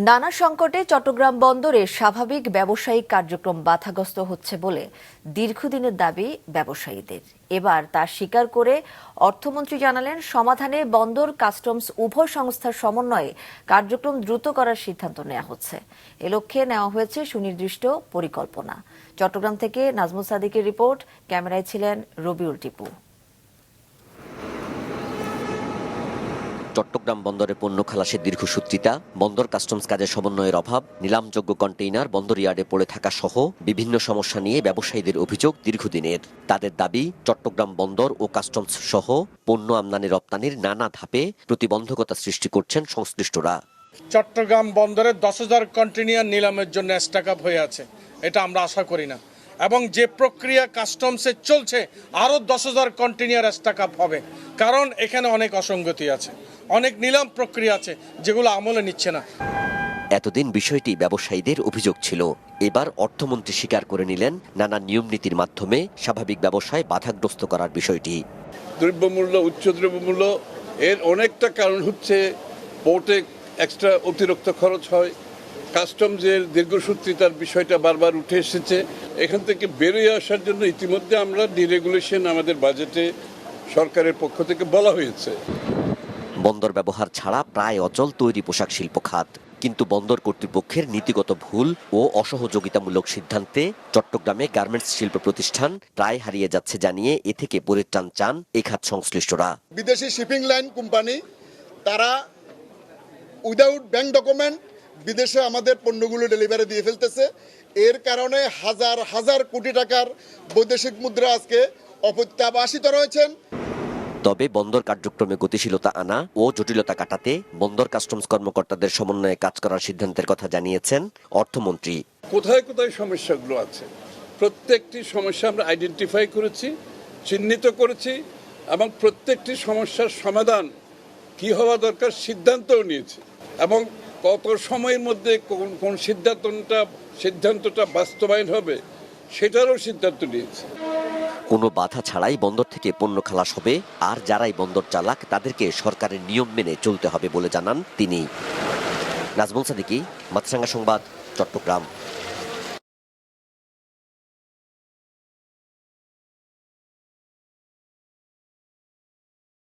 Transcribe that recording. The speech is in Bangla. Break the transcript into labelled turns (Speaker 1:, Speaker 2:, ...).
Speaker 1: নানা সংকটে চট্টগ্রাম বন্দরে স্বাভাবিক ব্যবসায়িক কার্যক্রম বাধাগ্রস্ত হচ্ছে বলে দীর্ঘদিনের দাবি ব্যবসায়ীদের। এবার তা স্বীকার করে অর্থমন্ত্রী জানালেন, সমাধানে বন্দর কাস্টমস উভয় সংস্থার সমন্বয়ে কার্যক্রম দ্রুত করার সিদ্ধান্ত নেওয়া হচ্ছে। এ লক্ষ্যে নেওয়া হয়েছে সুনির্দিষ্ট পরিকল্পনা। চট্টগ্রাম থেকে নাজমুল সাদিকের রিপোর্ট, ক্যামেরায় ছিলেন রবিউল টিপু।
Speaker 2: চট্টগ্রাম বন্দরে পণ্য খালাসের দীর্ঘসূত্রিতা, বন্দর কাস্টমস কাজের সমন্বয়ের অভাব, নিলামযোগ্য কন্টেইনার বন্দর ইয়ার্ডে পড়ে থাকা সহ বিভিন্ন সমস্যা নিয়ে ব্যবসায়ীদের অভিযোগ দীর্ঘদিনের। তাদের দাবি, চট্টগ্রাম বন্দর ও কাস্টমস সহ পণ্য আমদানি রপ্তানির নানা ধাপে প্রতিবন্ধকতা সৃষ্টি করছেন সংশ্লিষ্টরা।
Speaker 3: চট্টগ্রাম বন্দরে 10,000 কন্টেইনার নিলামের জন্য স্টক আপ হয়ে আছে, এটা আমরা আশা করি না। এবং যে প্রক্রিয়া কাস্টমসে চলছে, আরও 10,000 কন্টেইনার স্টক আপ হবে, কারণ এখানে অনেক অসঙ্গতি আছে, অনেক নিলাম প্রক্রিয়া আছে যেগুলো আমলে নিচ্ছে না।
Speaker 2: এতদিন বিষয়টি ব্যবসায়ীদের অভিযোগ ছিল। এবার অর্থমন্ত্রী স্বীকার করে নিলেন, নানা নিয়ম নীতির মাধ্যমে স্বাভাবিক ব্যবসায় বাধাগ্রস্ত করার বিষয়টি।
Speaker 4: দ্রব্যমূল্য, উচ্চ দ্রব্যমূল্য, এর অনেকটা কারণ হচ্ছে পোর্টে এক্সট্রা অতিরিক্ত খরচ হয়, কাস্টমসের দীর্ঘসূত্রিতার বিষয়টা বারবার উঠে এসেছে। এখান থেকে বেরিয়ে আসার জন্য ইতিমধ্যে আমরা ডিরেগুলেশন আমাদের বাজেটে সরকারের পক্ষ থেকে বলা হয়েছে।
Speaker 2: বন্দর ব্যবহার ছাড়া প্রায় অচল তৈরি পোশাক শিল্প খাত, কিন্তু বন্দর কর্তৃপক্ষের নীতিগত ভুল ও অসহযোগিতামূলক সিদ্ধান্তে চট্টগ্রামে গার্মেন্টস শিল্প প্রতিষ্ঠান প্রায় হারিয়ে যাচ্ছে জানিয়ে এ থেকে পরিত্রাণ চান এ খাত সংশ্লিষ্টরা।
Speaker 5: বিদেশি শিপিং লাইন কোম্পানি তারা উইদাউট ব্যাংক ডকুমেন্ট বিদেশে আমাদের পণ্যগুলো ডেলিভারি দিয়ে ফেলতেছে। এর কারণে হাজার হাজার কোটি টাকার বৈদেশিক মুদ্রা আজকে অপ্রত্যাবাসিত রয়েছেন।
Speaker 2: তবে বন্দর কার্যক্রমে গতিশীলতা আনা ও জটিলতা কাটাতে বন্দর কাস্টমস কর্মকর্তাদের সমন্বয়ে কাজ করার সিদ্ধান্তের কথা জানিয়েছেন অর্থমন্ত্রী।
Speaker 4: কোথায় কোথায় সমস্যাগুলো আছে, প্রত্যেকটি সমস্যা আমরা আইডেন্টিফাই করেছি, চিহ্নিত করেছি, এবং প্রত্যেকটি সমস্যার সমাধান কি হওয়া দরকার সিদ্ধান্তও নিয়েছি, এবং কত সময়ের মধ্যে কোন সিদ্ধান্তটা বাস্তবায়ন হবে সেটারও সিদ্ধান্ত নিয়েছি।
Speaker 2: কোনো বাধা ছাড়াই বন্দর থেকে পণ্য খালাস হবে, আর যারাই বন্দর চালাক তাদেরকে সরকারের নিয়ম মেনে চলতে হবে বলে জানান তিনি। নাজমুল সাদিকি, মাছরাঙ্গা সংবাদ, চট্টগ্রাম।